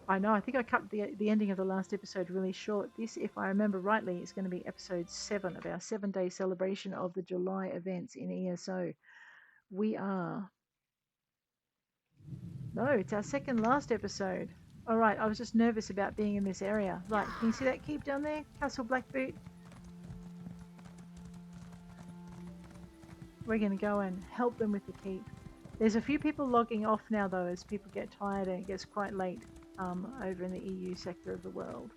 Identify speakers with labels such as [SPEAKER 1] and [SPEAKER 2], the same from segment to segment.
[SPEAKER 1] I know, I think I cut the ending of the last episode really short. This, if I remember rightly, is going to be episode 7 of our 7-day celebration of the July events in ESO. We are. No, it's our second last episode. All right, I was just nervous about being in this area. Right, can you see that keep down there? Castle Blackboot. We're going to go and help them with the keep. There's a few people logging off now, though, as people get tired and it gets quite late over in the EU sector of the world.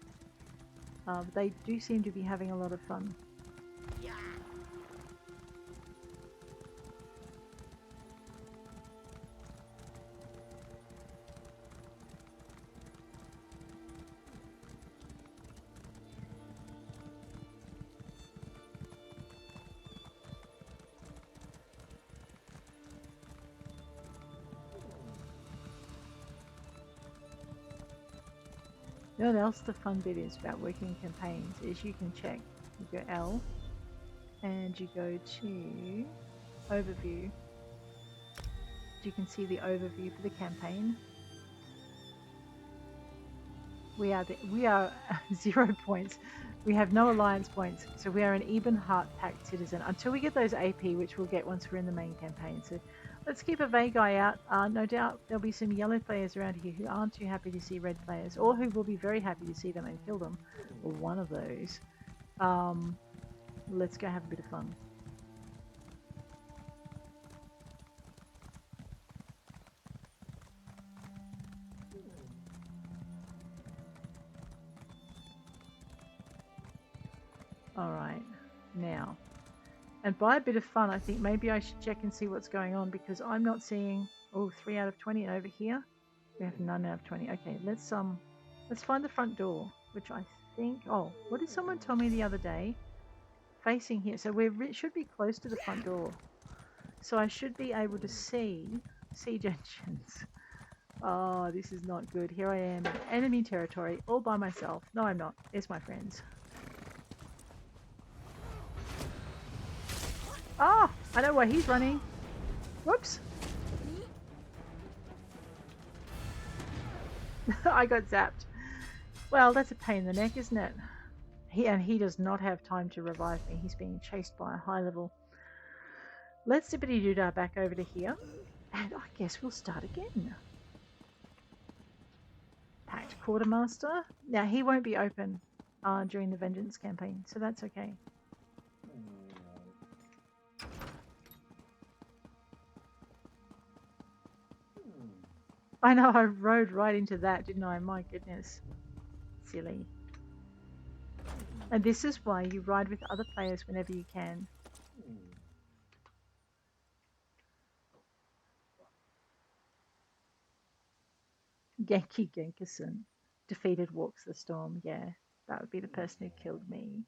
[SPEAKER 1] They do seem to be having a lot of fun. You know what else the fun bit is about working in campaigns is you can check. You go L and you go to overview. You can see the overview for the campaign. We are 0 points. We have no alliance points, so we are an even heart-packed citizen until we get those AP, which we'll get once we're in the main campaign. So let's keep a vague eye out. No doubt there'll be some yellow players around here who aren't too happy to see red players, or who will be very happy to see them and kill them. Or one of those. Let's go have a bit of fun. Alright, now. And by a bit of fun, I think maybe I should check and see what's going on, because I'm not seeing... Oh, 3 out of 20, and over here we have 9 out of 20. Okay, let's find the front door, which I think... Oh, what did someone tell me the other day? Facing here, so we should be close to the front door. So I should be able to see siege engines. Oh, this is not good. Here I am in enemy territory, all by myself. No, I'm not. There's my friends. Ah, I know where he's running. Whoops. I got zapped. Well, that's a pain in the neck, isn't it? He does not have time to revive me. He's being chased by a high level. Let's zippity-doo-dah back over to here. And I guess we'll start again. Pact Quartermaster. Now, he won't be open during the Vengeance Campaign, so that's okay. I know, I rode right into that, didn't I? My goodness. Silly. And this is why you ride with other players whenever you can. Genki Genkerson defeated Walks the Storm. Yeah, that would be the person who killed me.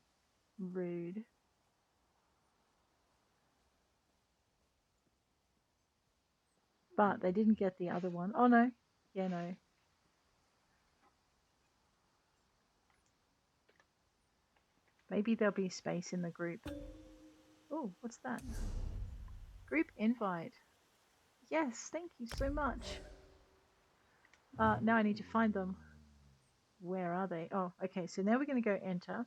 [SPEAKER 1] Rude. But they didn't get the other one. Oh no. Yeah, no. Maybe there'll be space in the group. Oh, what's that? Group invite. Yes, thank you so much. Now I need to find them. Where are they? Oh, okay. So now we're going to go enter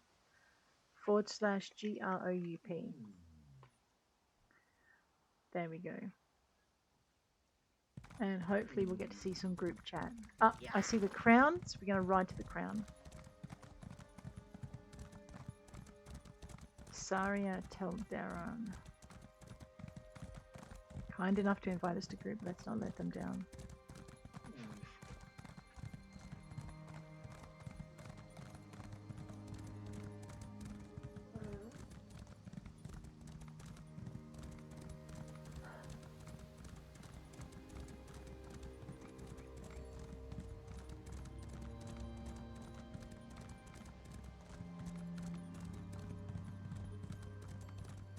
[SPEAKER 1] /GROUP. There we go. And hopefully we'll get to see some group chat. I see the crown, so we're going to ride to the crown. Saria Teldaran. Kind enough to invite us to group. Let's not let them down.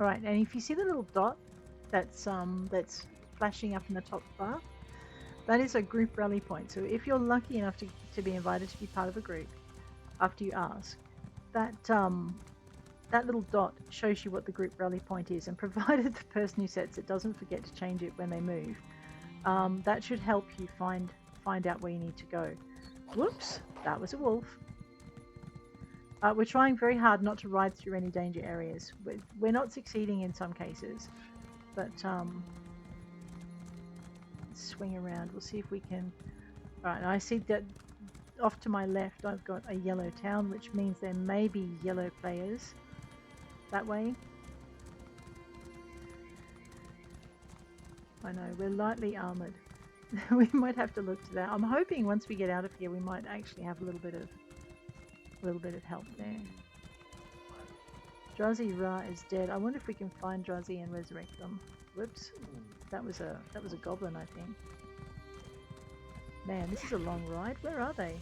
[SPEAKER 1] Alright, and if you see the little dot that's flashing up in the top bar, that is a group rally point. So if you're lucky enough to be invited to be part of a group after you ask, that little dot shows you what the group rally point is, and provided the person who sets it doesn't forget to change it when they move, that should help you find out where you need to go. Whoops, that was a wolf. We're trying very hard not to ride through any danger areas. We're not succeeding in some cases, but let's swing around. We'll see if we can. All right, I see that off to my left I've got a yellow town, which means there may be yellow players that way. I know, we're lightly armored. We might have to look to that. I'm hoping once we get out of here we might actually have a little bit of help there. Drazi Ra is dead. I wonder if we can find Drazi and resurrect them. Whoops. That was a goblin, I think. Man, this is a long ride. Where are they?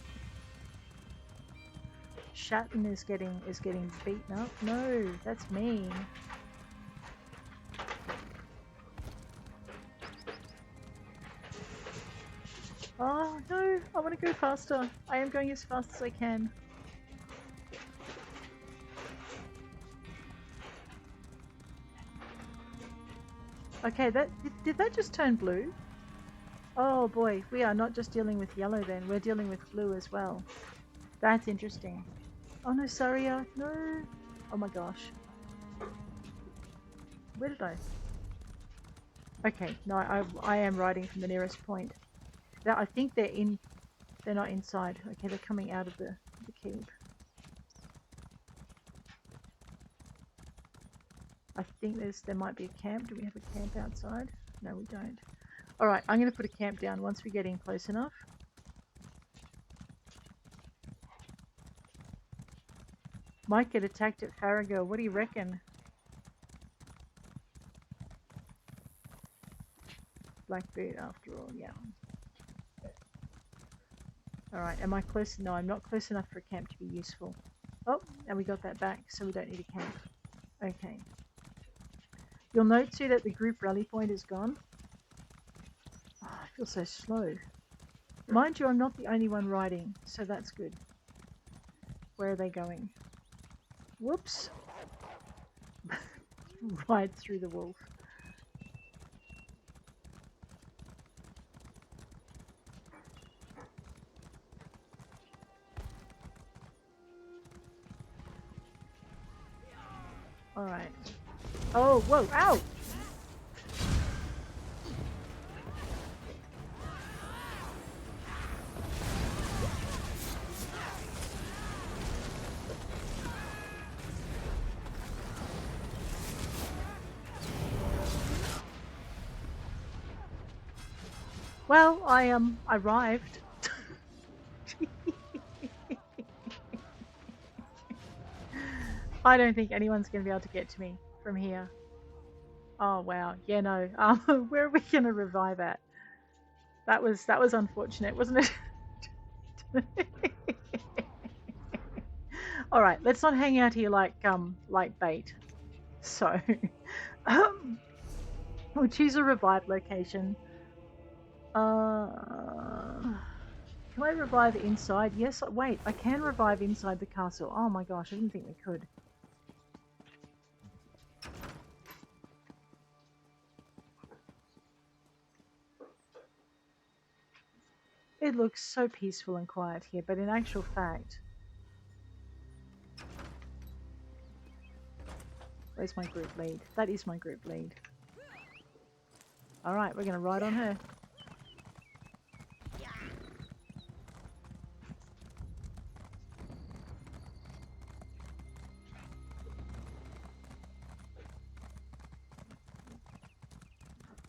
[SPEAKER 1] Shatton is getting beaten up. No, that's mean. Oh no, I want to go faster. I am going as fast as I can. Okay, did that just turn blue? Oh boy, we are not just dealing with yellow then, we're dealing with blue as well. That's interesting. Oh no, Saria, no! Oh my gosh. Where did I? Okay, no, I am riding from the nearest point. I think they're not inside. Okay, they're coming out of the keep. I think there might be a camp. Do we have a camp outside? No, we don't. Alright, I'm going to put a camp down once we get in close enough. Might get attacked at Farrago. What do you reckon? Blackbeard after all, yeah. Alright, am I close? No, I'm not close enough for a camp to be useful. Oh, and we got that back, so we don't need a camp. Okay. You'll note too that the group rally point is gone. Oh, I feel so slow. Mind you, I'm not the only one riding, so that's good. Where are they going? Whoops. Ride through the wolf. Alright. Oh, whoa, ow! Well, I arrived. I don't think anyone's going to be able to get to me from here. Oh wow, yeah, no. Where are we going to revive at? That was unfortunate, wasn't it? All right, let's not hang out here like bait. So, we'll choose a revive location. Can I revive inside? Yes. Wait, I can revive inside the castle. Oh my gosh, I didn't think we could. It looks so peaceful and quiet here, but in actual fact... Where's my group lead? That is my group lead. Alright, we're going to ride on her.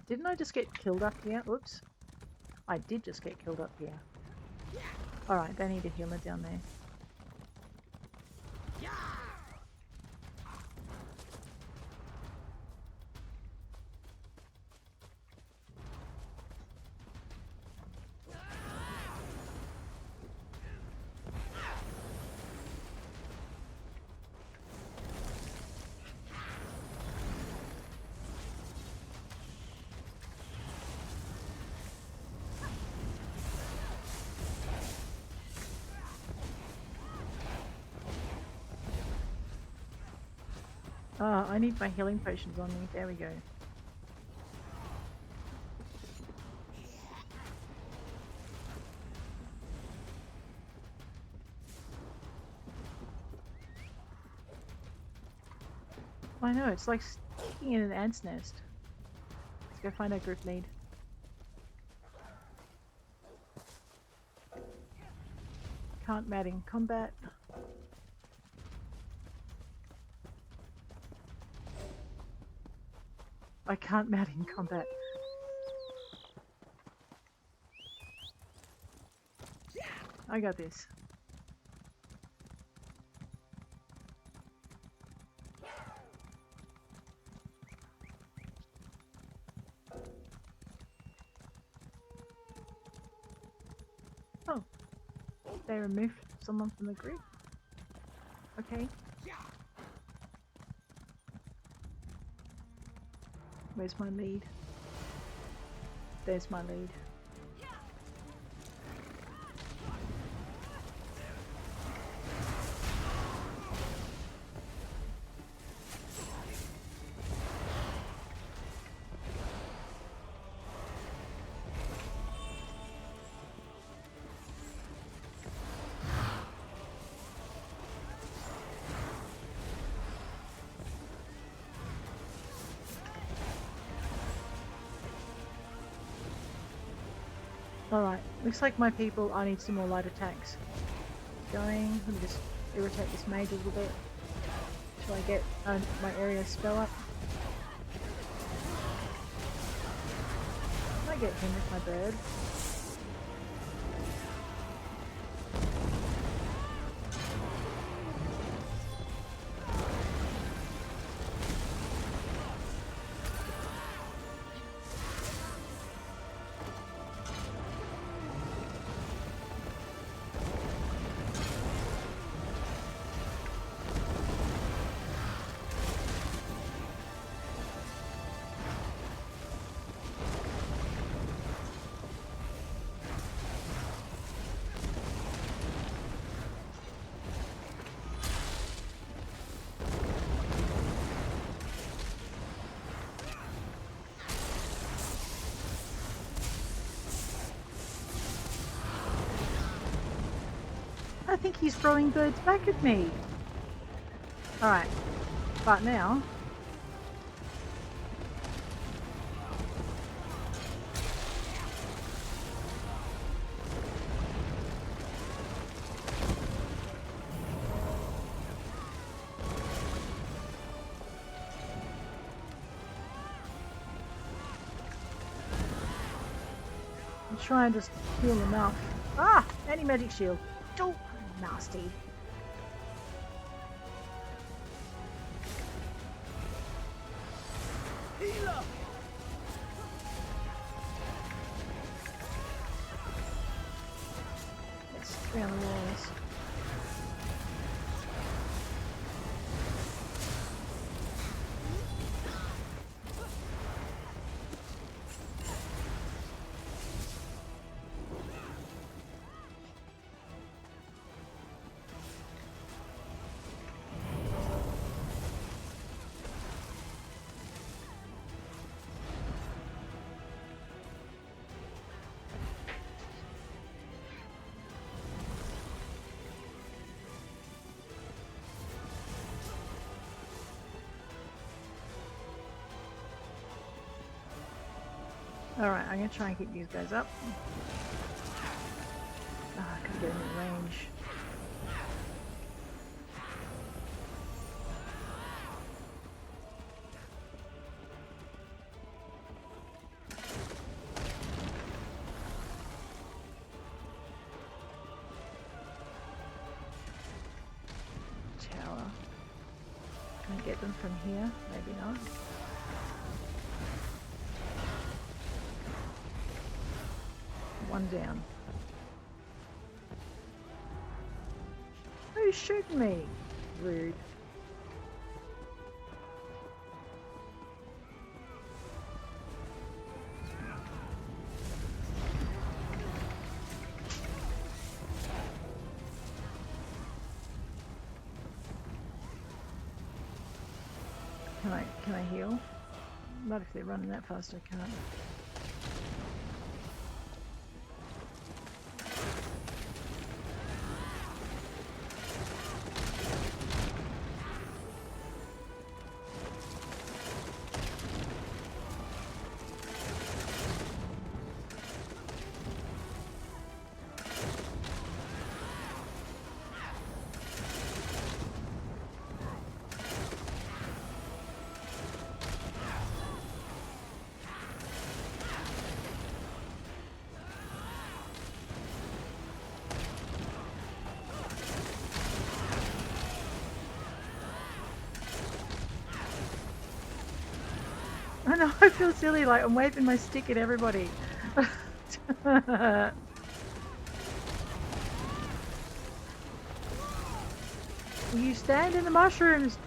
[SPEAKER 1] Didn't I just get killed up here? Oops. I did just get killed up here. Alright, they need a healer down there. Oh, I need my healing potions on me. There we go. I know, it's like sticking in an ant's nest. Let's go find our group lead. Can't mat in combat. I can't mat in combat. I got this. Oh, they removed someone from the group. Okay. Where's my lead? There's my lead. Alright, looks like my people, I need some more light attacks. Going, let me just irritate this mage a little bit. Till I get my area spell up. I get him with my bird. I think he's throwing birds back at me. Alright, but now... I'm trying to heal enough. Ah! Anti-magic shield. Oh, nasty.
[SPEAKER 2] Healer.
[SPEAKER 1] Let's around the walls. Alright, I'm gonna try and keep these guys up. Ah, I could get in range. Tower. Can I get them from here? Maybe not. One down. Who's shooting me? Rude. Can I heal? Not if they're running that fast, I can't. I know, I feel silly, like I'm waving my stick at everybody. You stand in the mushrooms!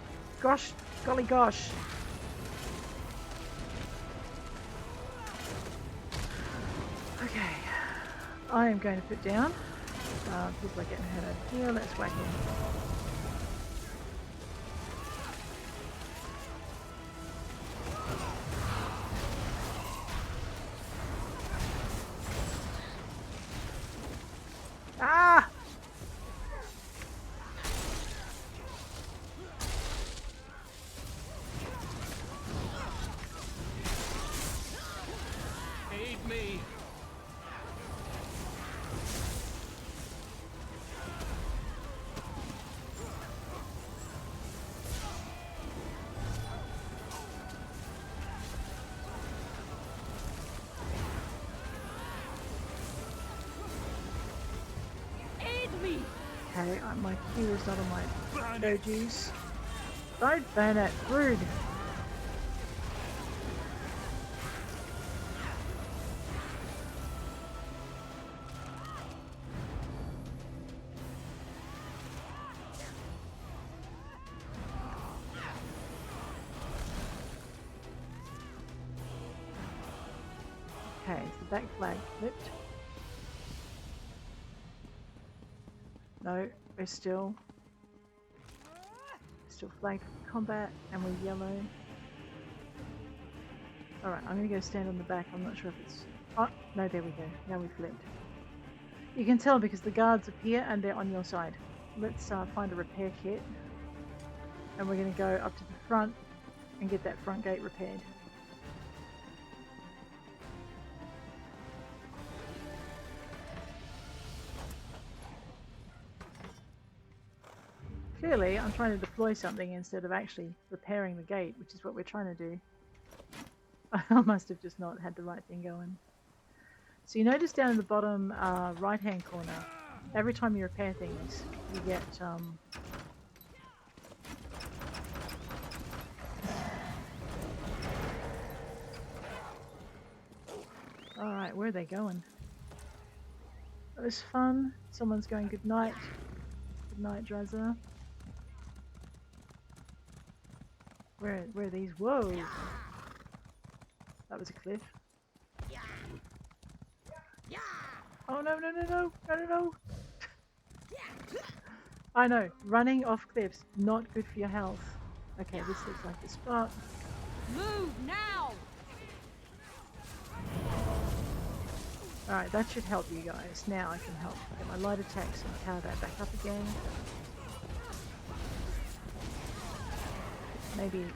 [SPEAKER 1] Gosh, golly gosh. Okay, I am going to put down. People are getting hurt over here, let's whack them. Ah!
[SPEAKER 2] Aid me!
[SPEAKER 1] Okay, my Q is not on my go-juice. Don't burn it, rude. Okay, is the back flag flipped? No, we're still flagged for combat, and we're yellow. Alright, I'm gonna go stand on the back. I'm not sure if it's... Oh, no, there we go. Now we flipped. You can tell because the guards appear and they're on your side. Let's find a repair kit. And we're gonna go up to the front and get that front gate repaired. Clearly, I'm trying to deploy something instead of actually repairing the gate, which is what we're trying to do. I must have just not had the right thing going. So you notice down in the bottom right-hand corner, every time you repair things, you get... Alright, where are they going? That was fun. Someone's going good night. Good night, Drazza. Where are these? Whoa! That was a cliff. Oh no, no, no, no, no, no, no! I know, running off cliffs, not good for your health. Okay, this looks like the spot.
[SPEAKER 3] Move now!
[SPEAKER 1] Alright, that should help you guys. Now I can help. Get my light attacks and power that back up again.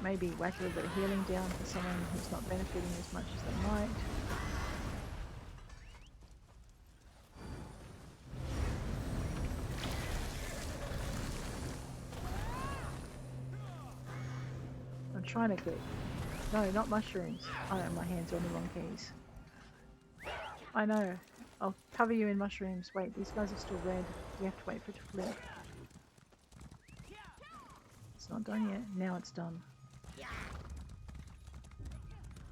[SPEAKER 1] Maybe whack a little bit of healing down for someone who's not benefiting as much as they might. I'm trying to click. No, not mushrooms. Oh, my hand's on the wrong keys. I know. I'll cover you in mushrooms. Wait, these guys are still red. We have to wait for it to flip. It's not done yet. Now it's done.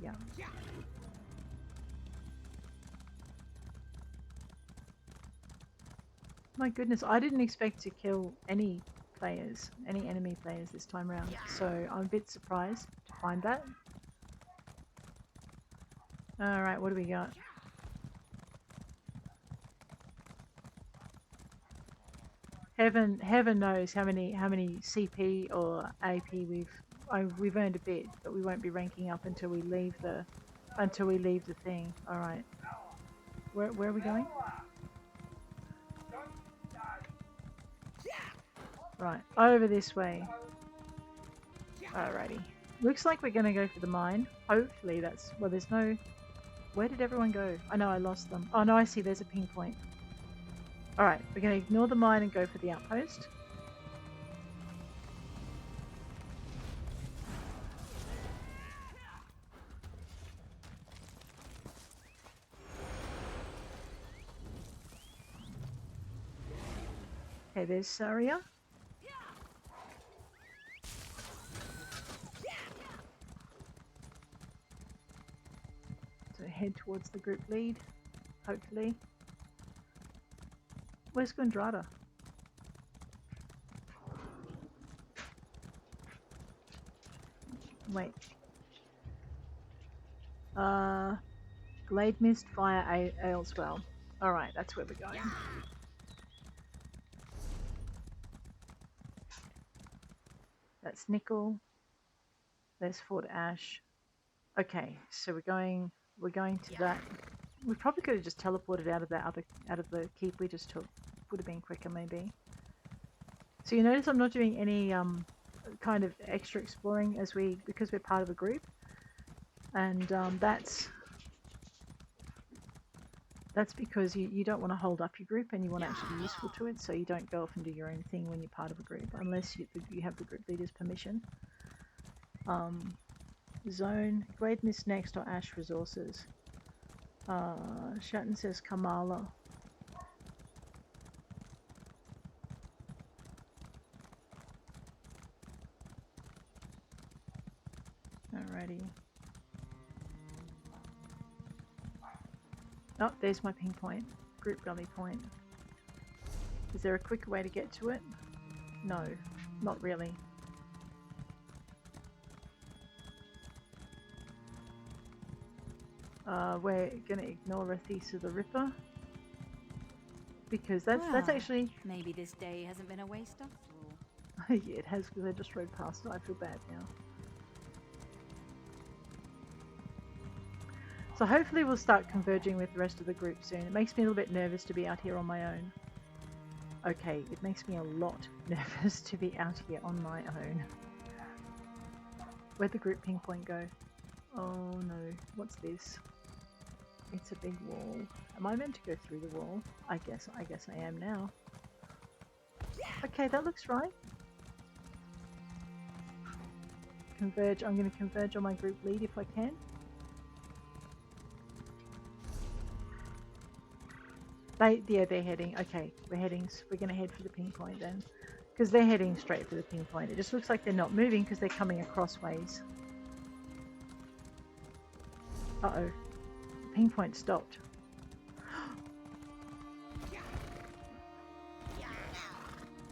[SPEAKER 1] Yeah. My goodness, I didn't expect to kill any players, any enemy players this time around. So I'm a bit surprised to find that. Alright, what do we got? Heaven knows how many CP or AP we've earned a bit, but we won't be ranking up until we leave the thing. All right, where are we going? Right, over this way. Alrighty, looks like we're gonna go for the mine. Hopefully that's well. There's no. Where did everyone go? I know I lost them. Oh no, I see. There's a ping point. Alright, we're going to ignore the mine and go for the outpost. Okay, there's Saria. head towards the group lead, hopefully. Where's Gundrada? Wait. Glade Mist via Ayleswell. Alright, that's where we're going. That's Nickel. There's Fort Ash. Okay, so we're going to that. We probably could have just teleported out of the keep we just took. Would have been quicker maybe. So you notice I'm not doing any kind of extra exploring because we're part of a group, and that's because you don't want to hold up your group and you want to actually be useful to it, so you don't go off and do your own thing when you're part of a group unless you have the group leader's permission. Zone, Glade Mist next or Ash Resources. Shatton says Kamala. Alrighty. Oh, there's my ping point. Group gully point. Is there a quicker way to get to it? No, not really. We're gonna ignore Rathisa the Ripper because that's actually
[SPEAKER 3] Maybe this day hasn't been a waste after all.
[SPEAKER 1] yeah, it has, because I just rode past it. I feel bad now. So hopefully we'll start converging with the rest of the group soon. It makes me a little bit nervous to be out here on my own. Okay, it makes me a lot nervous to be out here on my own. Where'd the group ping point go? Oh no, what's this? It's a big wall. Am I meant to go through the wall? I guess I am now. Okay, that looks right. Converge. I'm going to converge on my group lead if I can. They're heading. Okay, we're going to head for the ping point then, because they're heading straight for the ping point. It just looks like they're not moving because they're coming across ways. Uh-oh. The ping point stopped.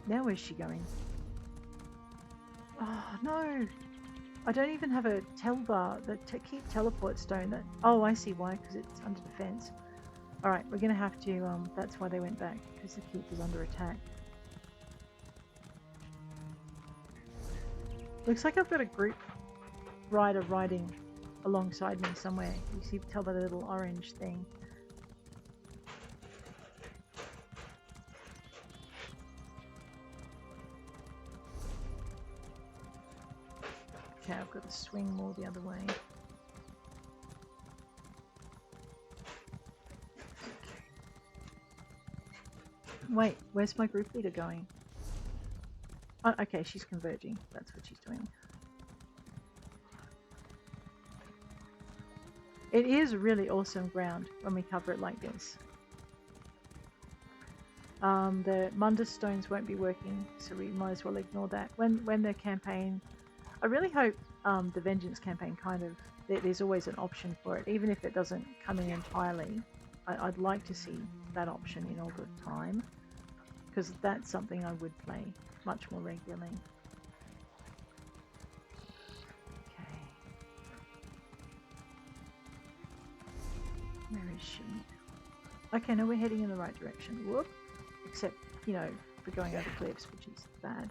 [SPEAKER 1] Now where's she going? Oh no! I don't even have a tel bar, the keep teleport stone. Oh, I see why, because it's under defense. Alright, we're going to have to, that's why they went back, because the keep was under attack. Looks like I've got a group rider riding alongside me somewhere. You tell by the little orange thing. Okay, I've got to swing more the other way. Wait, where's my group leader going? Oh, okay, she's converging. That's what she's doing. It is really awesome ground when we cover it like this. The Mundus stones won't be working, so we might as well ignore that. When the campaign... I really hope the Vengeance campaign there's always an option for it, even if it doesn't come in entirely. I'd like to see that option in all the time, because that's something I would play much more regularly. Okay. Where is she? Okay, no, we're heading in the right direction. Whoop! Except, you know, we're going over cliffs, which is bad.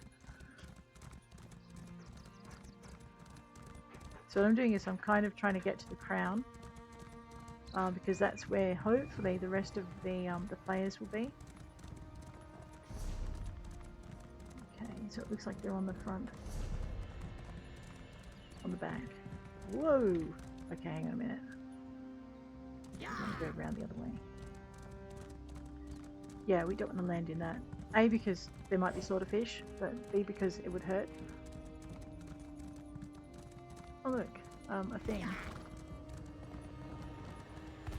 [SPEAKER 1] So what I'm doing is I'm kind of trying to get to the crown, because that's where hopefully the rest of the players will be. Okay, so it looks like they're on the front, on the back. Whoa! Okay, hang on a minute. I'm going to go around the other way. Yeah, we don't want to land in that. A, because there might be slaughterfish, but B, because it would hurt. Oh look, a thing.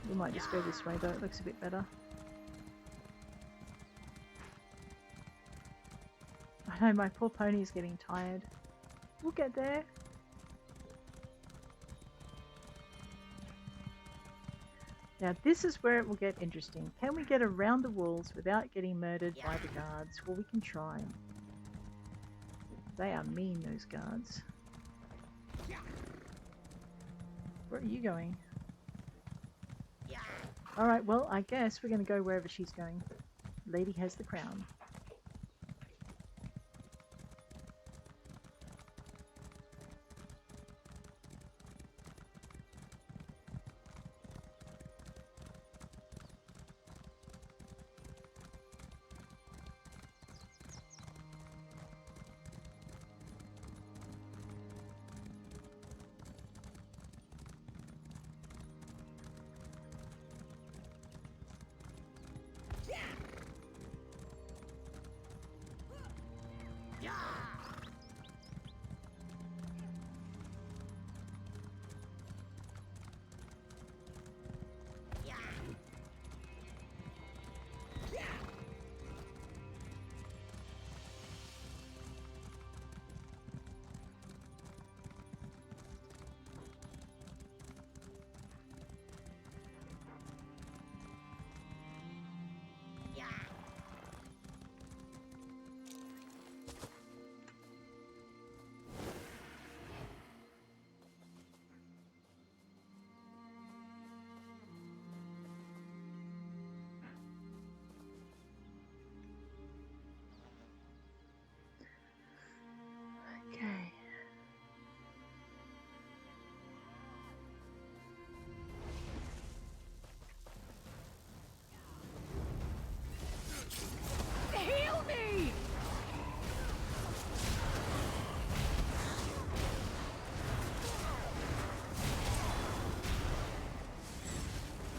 [SPEAKER 1] We might just go this way though, it looks a bit better. I know, my poor pony is getting tired. We'll get there. Now this is where it will get interesting. Can we get around the walls without getting murdered by the guards? Well, we can try. They are mean, those guards. Where are you going? Alright, well, I guess we're going to go wherever she's going. Lady has the crown. Okay.
[SPEAKER 3] Heal me!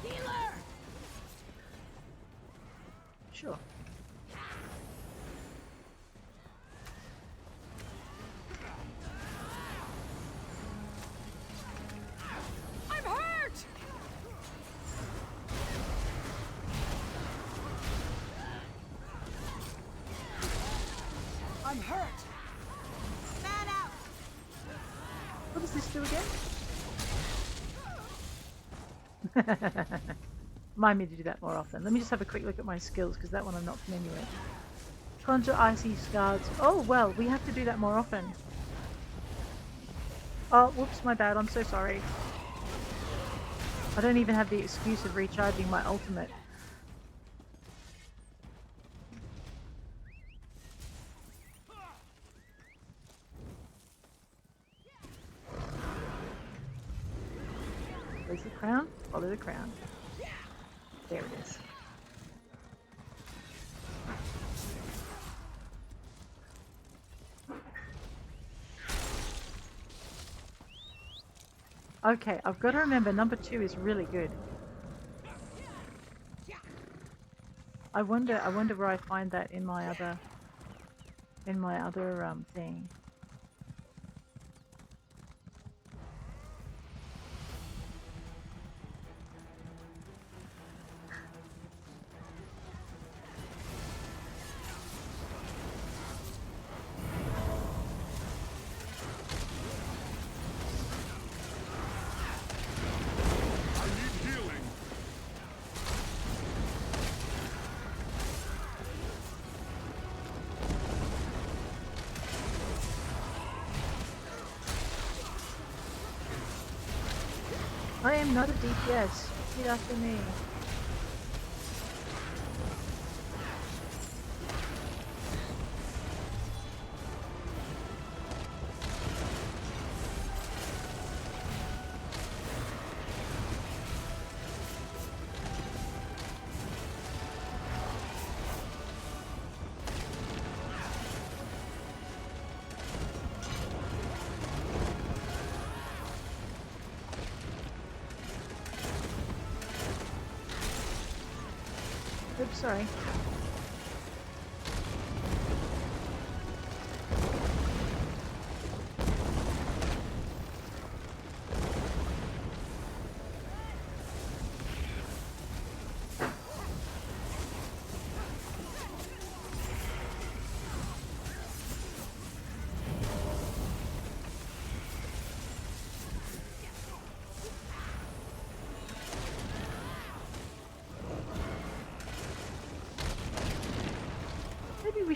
[SPEAKER 3] Healer!
[SPEAKER 1] Sure.
[SPEAKER 3] I'm hurt! I'm hurt! Man out!
[SPEAKER 1] What does this do again? Remind me to do that more often. Let me just have a quick look at my skills, because that one I'm not familiar with. Conjure icy scars. Oh, well, we have to do that more often. Oh, whoops, my bad. I'm so sorry. I don't even have the excuse of recharging my ultimate. Where's the crown? Follow the crown. There it is. Okay, I've got to remember number 2 is really good. I wonder where I find that in my other thing. I am not a DPS. Get after me. Oops, sorry.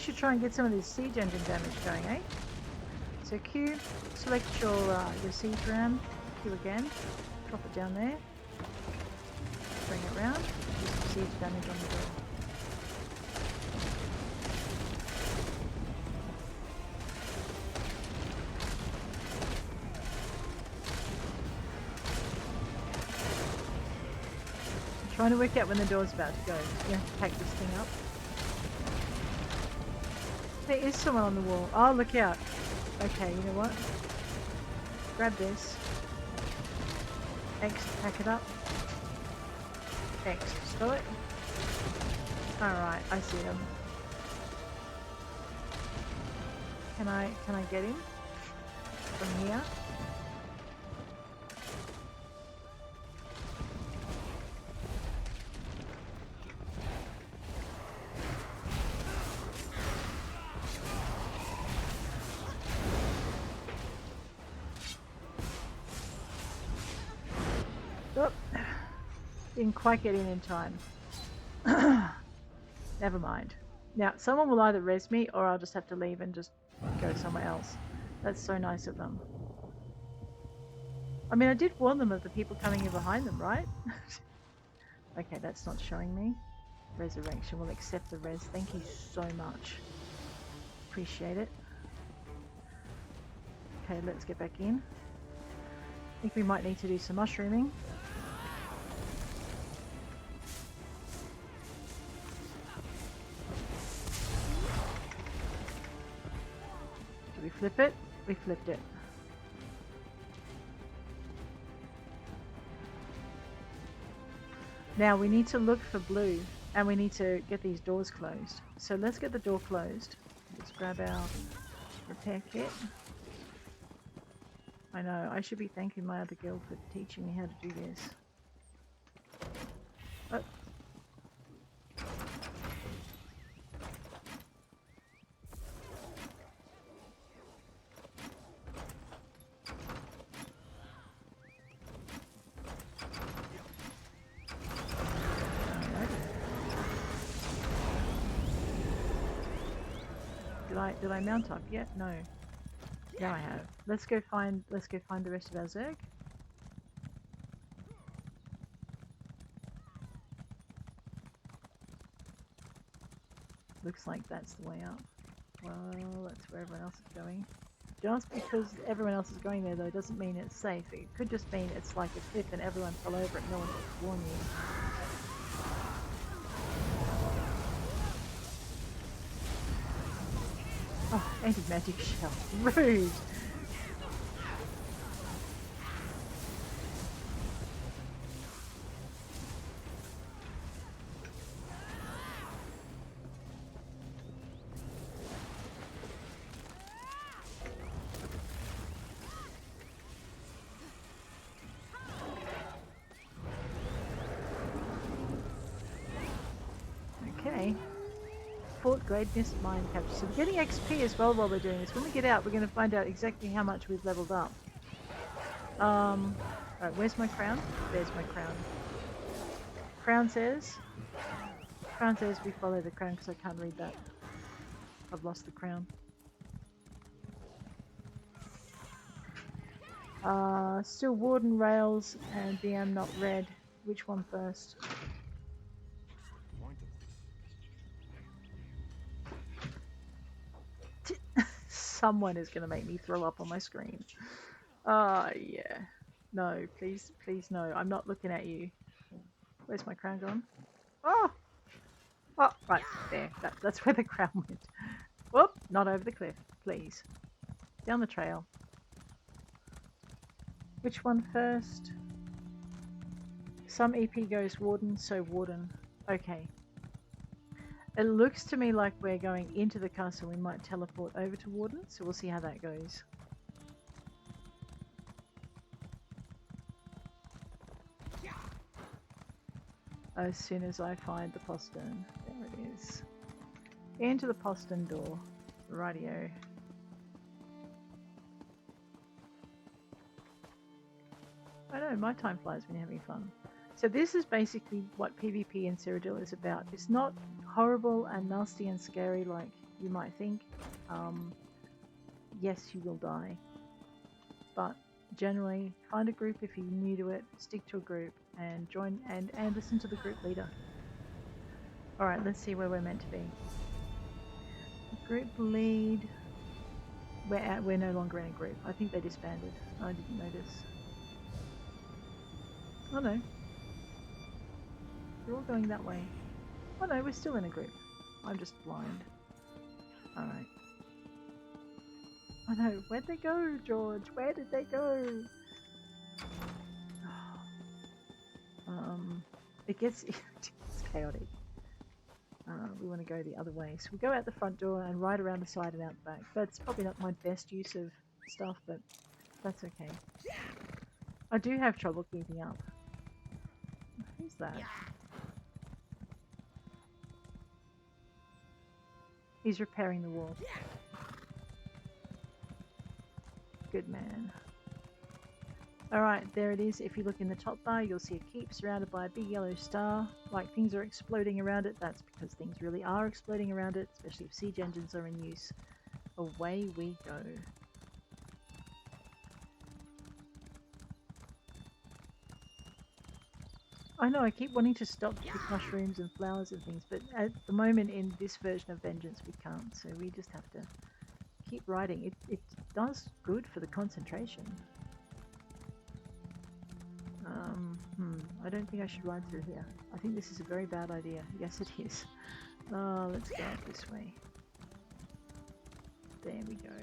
[SPEAKER 1] should try and get some of this siege engine damage going, eh? So Q, select your siege ram. Q again. Drop it down there. Bring it round. Do some siege damage on the door. Trying to work out when the door's about to go. You have to pack this thing up. There is someone on the wall. Oh, look out. Okay, you know what? Grab this. X, pack it up. X, stow it. Alright, I see them. Can I get him? From here? Didn't quite get in time. Never mind. Now, someone will either res me or I'll just have to leave and just go somewhere else. That's so nice of them. I mean, I did warn them of the people coming in behind them, right? Okay, that's not showing me. Resurrection will accept the res. Thank you so much. Appreciate it. Okay, let's get back in. I think we might need to do some mushrooming. Did we flip it? We flipped it. Now we need to look for blue and we need to get these doors closed. So let's get the door closed. Let's grab our repair kit. I know, I should be thanking my other guild for teaching me how to do this. Oh. Did I mount up yet? No. Now I have. Let's go find the rest of our Zerg. Looks like that's the way up. Well, that's where everyone else is going. Just because everyone else is going there though doesn't mean it's safe. It could just mean it's like a cliff and everyone fell over it and no one will warn you. Oh, anti-magic shell. Rude! Okay. Fort Grade Mist Mine Capture. So we're getting XP as well while we're doing this. When we get out, we're going to find out exactly how much we've leveled up. Right, where's my crown? There's my crown. Crown says we follow the crown because I can't read that. I've lost the crown. Still Warden Rails and BM not red. Which one first? Someone is going to make me throw up on my screen. Yeah. No, please, please no. I'm not looking at you. Where's my crown gone? Oh! Oh, right, there. That's where the crown went. Whoop! Not over the cliff, please. Down the trail. Which one first? Some EP goes Warden, so Warden. Okay. It looks to me like we're going into the castle. We might teleport over to Warden, so we'll see how that goes. As soon as I find the postern. There it is. Into the postern door. Rightio. I know, my time flies when you're having fun. So this is basically what PvP in Cyrodiil is about. It's not horrible and nasty and scary like you might think. Yes, you will die. But generally, find a group if you're new to it, stick to a group, and join and listen to the group leader. Alright, let's see where we're meant to be. Group lead. We're no longer in a group. I think they disbanded. I didn't notice. Oh no. They're all going that way. Oh no, we're still in a group. I'm just blind. Alright. Oh no, where'd they go, George? Where did they go? It gets chaotic. We want to go the other way. So we go out the front door and right around the side and out the back. That's probably not my best use of stuff, but that's okay. I do have trouble keeping up. Who's that? He's repairing the wall. Good man. Alright, there it is. If you look in the top bar, you'll see a keep surrounded by a big yellow star. Like things are exploding around it. That's because things really are exploding around it, especially if siege engines are in use. Away we go. I know, I keep wanting to stop to pick mushrooms and flowers and things, but at the moment in this version of Vengeance we can't, so we just have to keep riding. It does good for the concentration. I don't think I should ride through here. I think this is a very bad idea. Yes, it is. Let's go up this way. There we go.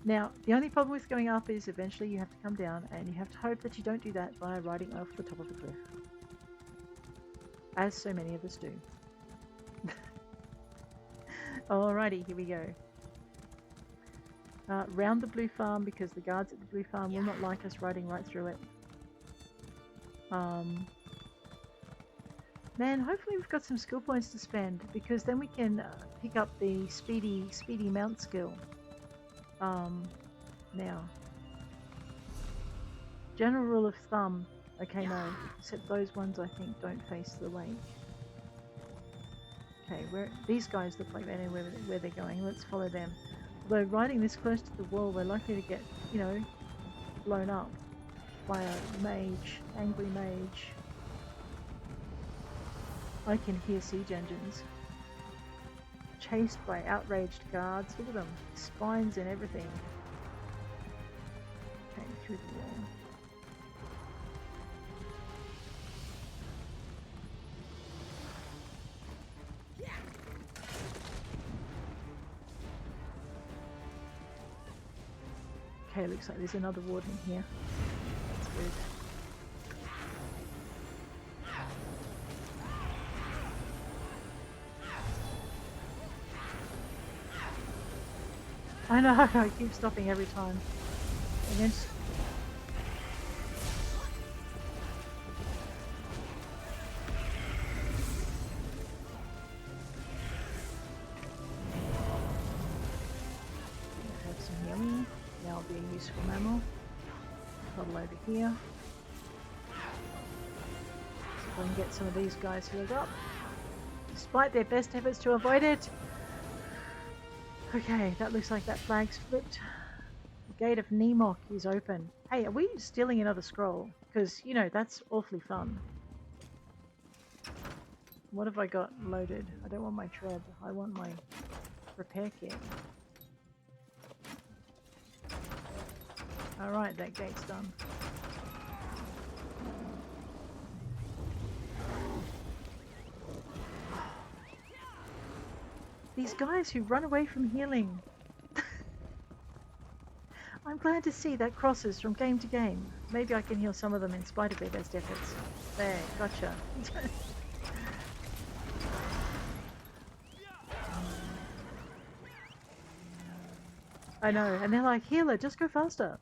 [SPEAKER 1] Now, the only problem with going up is eventually you have to come down, and you have to hope that you don't do that by riding off the top of the cliff. As so many of us do. Alrighty, here we go. Round the blue farm, because the guards at the blue farm will not like us riding right through it. Man, hopefully we've got some skill points to spend, because then we can pick up the speedy mount skill. Now, general rule of thumb. Okay, no, except those ones I think don't face the lake. Okay, these guys look like they know where they're going. Let's follow them. Although riding this close to the wall, we're likely to get, you know, blown up by a mage, angry mage. I can hear siege engines. Chased by outraged guards. Look at them. Spines and everything. Okay, through the wall. Okay, looks like there's another warden here. That's good. I know, I keep stopping every time. Against... have some healing. That'll be a useful ammo. Puddle over here. See if I can get some of these guys healed up. Despite their best efforts to avoid it. Okay, that looks like that flag's flipped. The gate of Nemok is open. Hey, are we stealing another scroll? Because, you know, that's awfully fun. What have I got loaded? I don't want my tread. I want my repair kit. Alright, that gate's done. These guys who run away from healing. I'm glad to see that crosses from game to game. Maybe I can heal some of them in spite of their best efforts. There, gotcha. I know, and they're like, healer, just go faster.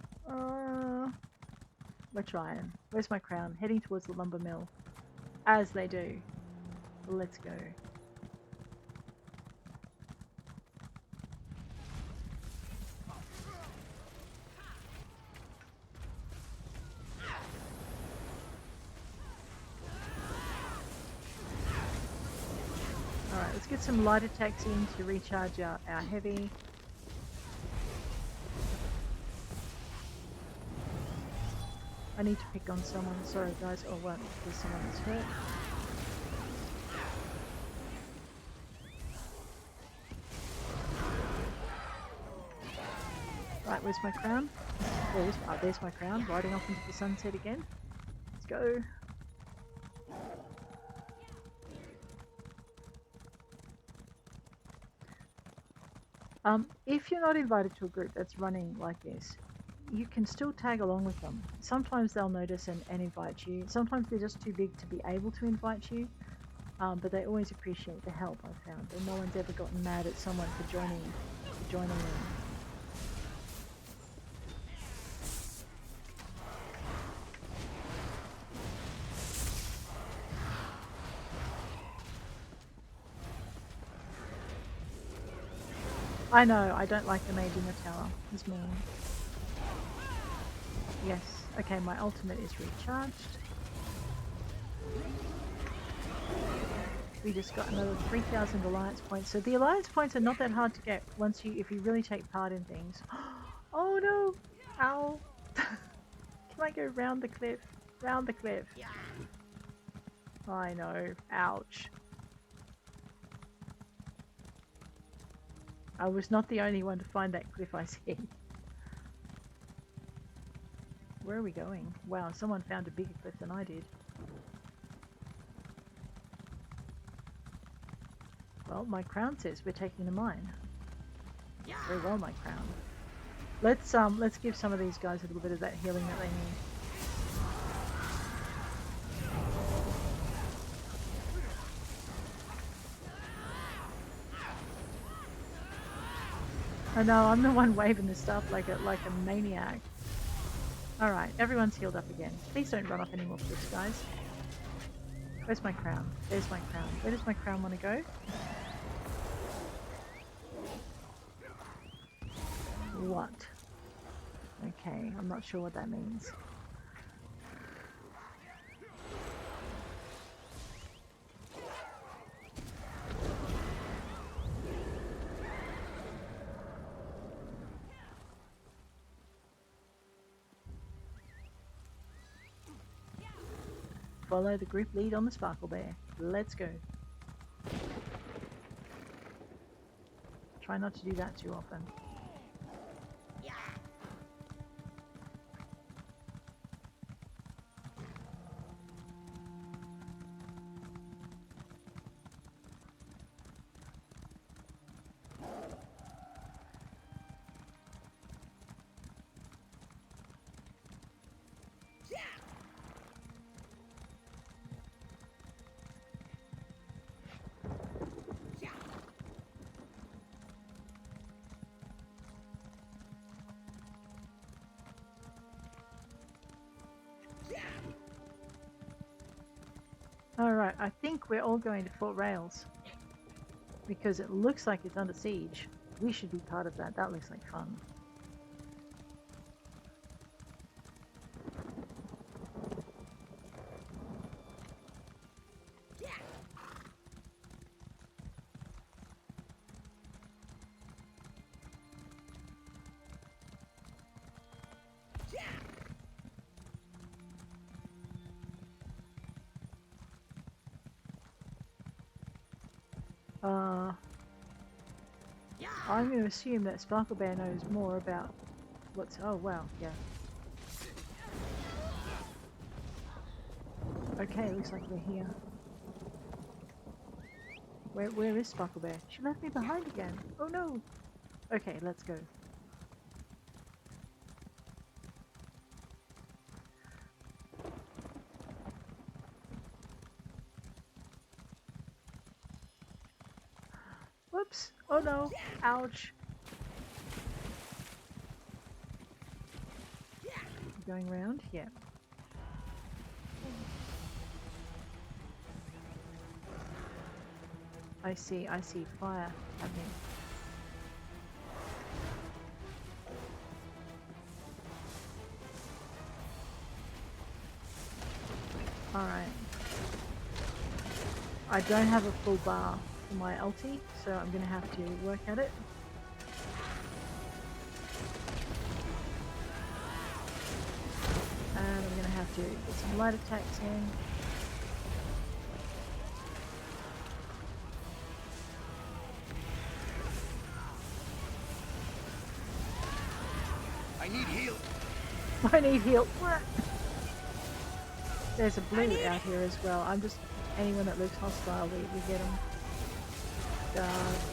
[SPEAKER 1] We're trying. Where's my crown? Heading towards the lumber mill. As they do. Let's go. get some light attacks in to recharge our heavy. I need to pick on someone. Sorry guys. Oh what? There's someone that's hurt. Right, where's my crown? There's my crown, riding off into the sunset again. Let's go. If you're not invited to a group that's running like this, you can still tag along with them. Sometimes they'll notice and invite you. Sometimes they're just too big to be able to invite you, but they always appreciate the help, I've found. And no one's ever gotten mad at someone for joining them. I know, I don't like the mage in the tower. He's mean. Yes. Okay, my ultimate is recharged. We just got another 3,000 alliance points. So the alliance points are not that hard to get if you really take part in things. Oh no! Ow! Can I go round the cliff? Round the cliff. I know. Ouch. I was not the only one to find that cliff, I see. Where are we going? Wow, someone found a bigger cliff than I did. Well, my crown says we're taking the mine. Very well, my crown. Let's give some of these guys a little bit of that healing that they need. I know, I'm the one waving the stuff like a maniac. Alright, everyone's healed up again. Please don't run off any more cliffs, guys. Where's my crown? There's my crown. Where does my crown want to go? What? Okay, I'm not sure what that means. Follow the group lead on the Sparkle Bear. Let's go. Try not to do that too often. Alright, I think we're all going to Fort Rails. Because it looks like it's under siege. We should be part of that. That looks like fun. I'm going to assume that Sparkle Bear knows more about what's... Oh, wow, yeah. Okay, looks like we're here. Where is Sparkle Bear? She left me behind again. Oh no! Okay, let's go. Whoops! Oh no! Ouch! Going round? Yeah. I see fire happening. Alright. I don't have a full bar. for my ulti, so I'm going to have to work at it. And I'm going to have to get some light attacks in.
[SPEAKER 2] I need heal.
[SPEAKER 1] I need heal. What? There's a blue out here as well. I'm just anyone that looks hostile, we get them. Dark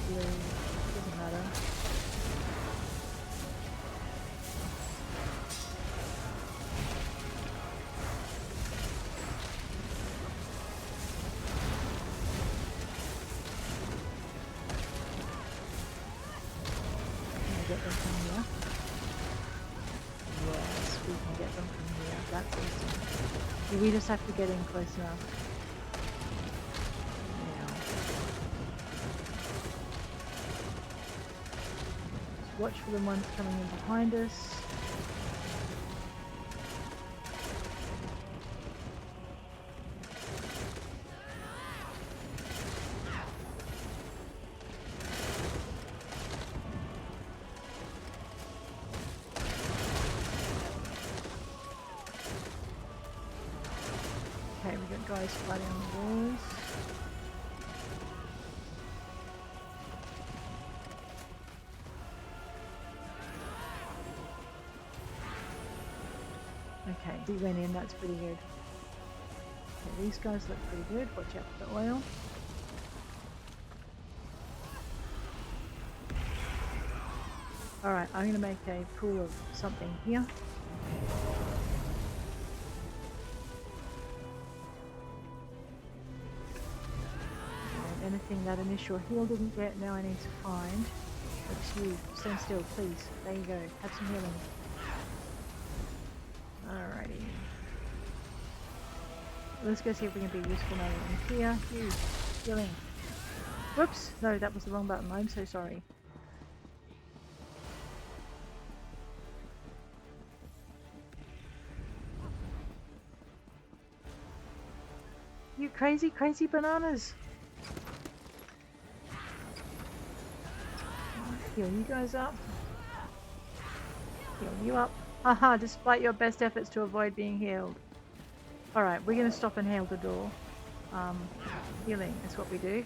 [SPEAKER 1] blue, doesn't matter. Can I get them from here? Yes, we can get them from here. That's awesome. We just have to get in close enough. Now. Just watch for the ones coming in behind us. Okay, we got guys fighting on the walls. Okay, he went in, that's pretty good. Okay, these guys look pretty good. Watch out for the oil. Alright, I'm going to make a pool of something here. Anything that initial heal didn't get, now I need to find. It's you. Stand still, please. There you go. Have some healing. Alrighty. Let's go see if we can be useful now. In here, you. Healing. Whoops! No, that was the wrong button. I'm so sorry. You crazy, crazy bananas! Heal you guys up. Heal you up. Haha, despite your best efforts to avoid being healed. Alright, we're going to stop and hail the door. Healing is what we do.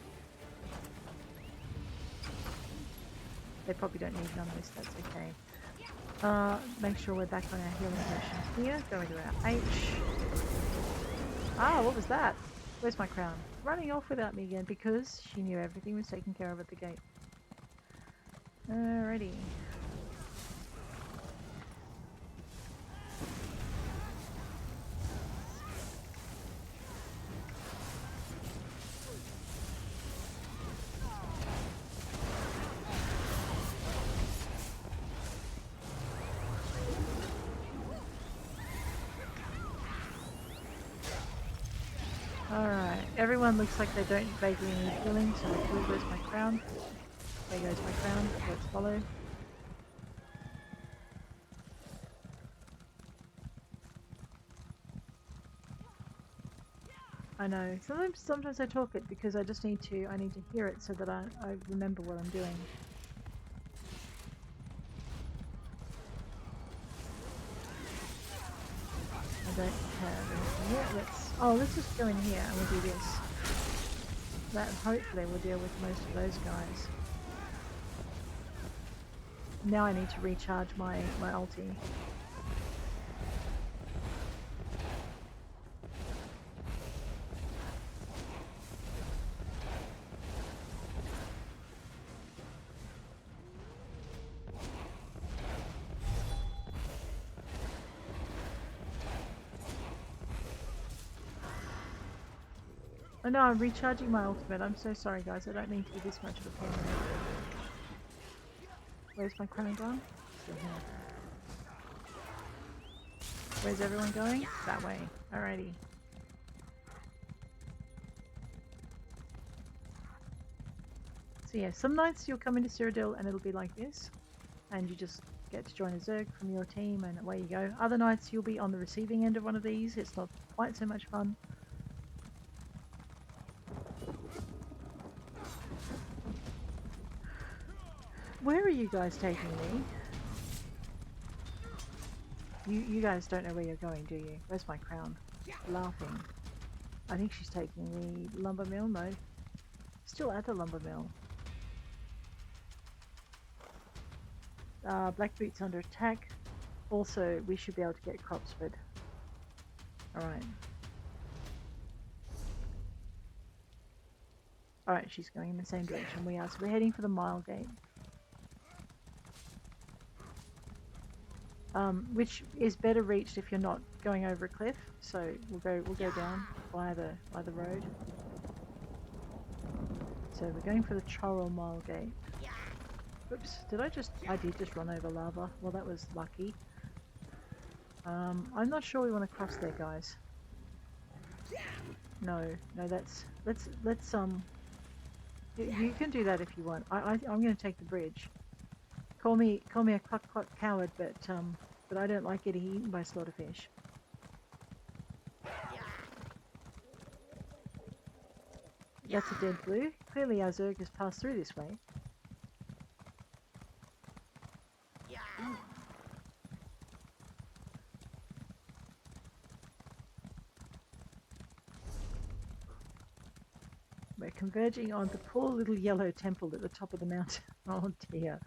[SPEAKER 1] They probably don't need none of this, that's okay. Make sure we're back on our healing potions here. Going to our H. Ah, what was that? Where's my crown? Running off without me again because she knew everything was taken care of at the gate. Alrighty. Alright, everyone looks like they don't vaguely need healing, so where's my crown? There goes my crown. Let's follow. I know. Sometimes I talk it because I need to hear it so that I remember what I'm doing. I don't have anything yet. Let's just go in here and we'll do this. That hopefully will deal with most of those guys. Now I need to recharge my ulti. Oh no, I'm recharging my ultimate. I'm so sorry guys, I don't mean to be this much of a pain in the neck. Where's my crown gone? Still here. Where's everyone going? That way. Alrighty. So yeah, some nights you'll come into Cyrodiil and it'll be like this. And you just get to join a Zerg from your team and away you go. Other nights you'll be on the receiving end of one of these. It's not quite so much fun. Where are you guys taking me? You guys don't know where you're going, do you? Where's my crown? Laughing. I think she's taking the lumber mill. No. Still at the lumber mill. Black Boot's under attack. Also, we should be able to get Cropsford. Alright. Alright, she's going in the same direction we are. So we're heading for the mile gate. Which is better reached if you're not going over a cliff. So we'll go down by the road. So we're going for the Cyrodiil mile gate. Oops, I did just run over lava. Well, that was lucky. I'm not sure we want to cross there, guys. No, let's you can do that if you want. I'm going to take the bridge. Call me a cluck coward, but I don't like getting eaten by slaughterfish. That's a dead blue. Clearly our Zerg has passed through this way. We're converging on the poor little yellow temple at the top of the mountain. Oh dear.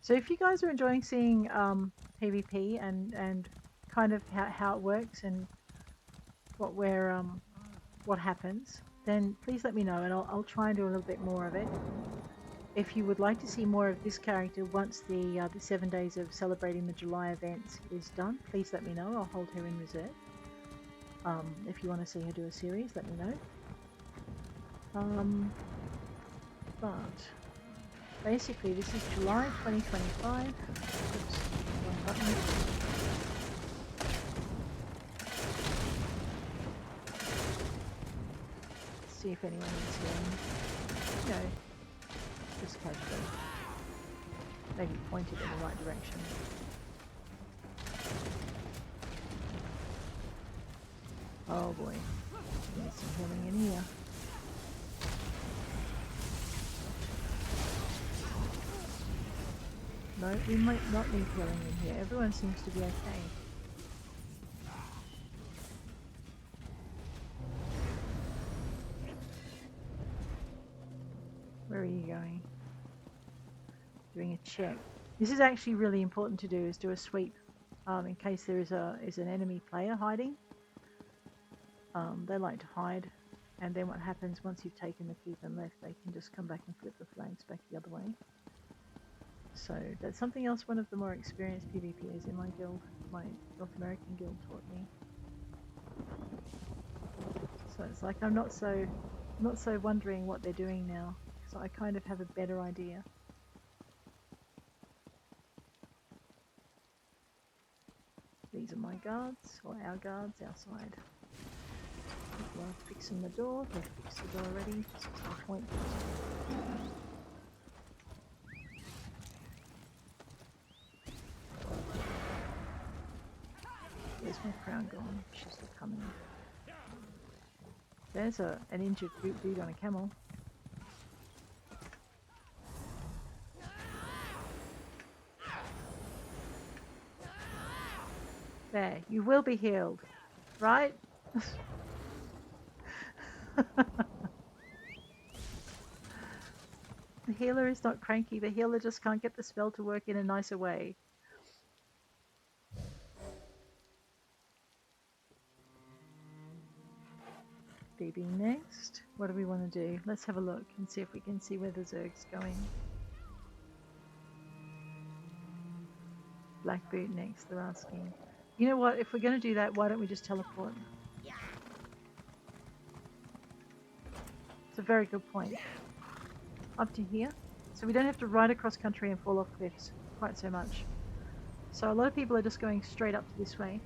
[SPEAKER 1] So if you guys are enjoying seeing PvP and kind of how it works and what happens, then please let me know and I'll try and do a little bit more of it. If you would like to see more of this character once the 7 days of celebrating the July events is done, please let me know. I'll hold her in reserve. If you want to see her do a series, let me know. But basically, this is July 2025. Oops, wrong button. Let's see if anyone is healing. No. Just casually. Maybe pointed in the right direction. Oh boy. Need some healing in here. No, we might not need healing in here. Everyone seems to be okay. Where are you going? Doing a check. This is actually really important to do, is do a sweep in case there is an enemy player hiding. They like to hide, and then what happens once you've taken the keep and left, they can just come back and flip the flags back the other way. So that's something else one of the more experienced PvPers in my guild, my North American guild, taught me. So it's like I'm not so wondering what they're doing now, because I kind of have a better idea. These are my guards, or our guards outside. People are fixing the door. They've fixed the door already. This is my point. Where's my crown gone? She's still coming. There's an injured dude on a camel. There, you will be healed, right? The healer is not cranky, the healer just can't get the spell to work in a nicer way. DB next. What do we want to do? Let's have a look and see if we can see where the Zerg's going. Black Boot next, they're asking. You know what, if we're going to do that, why don't we just teleport? It's a very good point. Up to here. So we don't have to ride across country and fall off cliffs quite so much. So a lot of people are just going straight up to this way.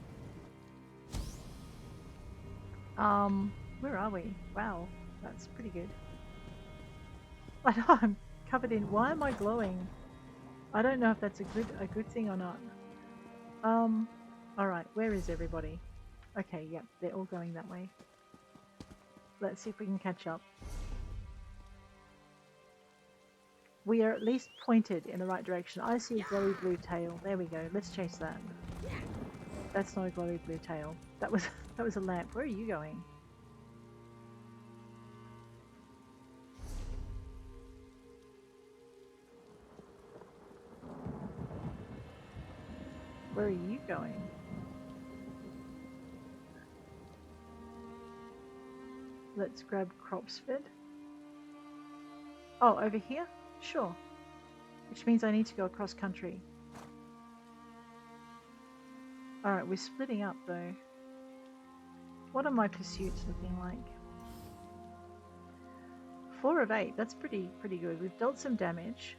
[SPEAKER 1] Where are we? Wow, that's pretty good. I know I'm covered in... Why am I glowing? I don't know if that's a good thing or not. Alright, where is everybody? Okay, yep, they're all going that way. Let's see if we can catch up. We are at least pointed in the right direction. I see a glowy blue tail. There we go. Let's chase that. That's not a glowy blue tail. That was that was a lamp. Where are you going? Where are you going? Let's grab Cropsford. Oh, over here? Sure. Which means I need to go across country. Alright, we're splitting up though. What are my pursuits looking like? 4 of 8, that's pretty good. We've dealt some damage.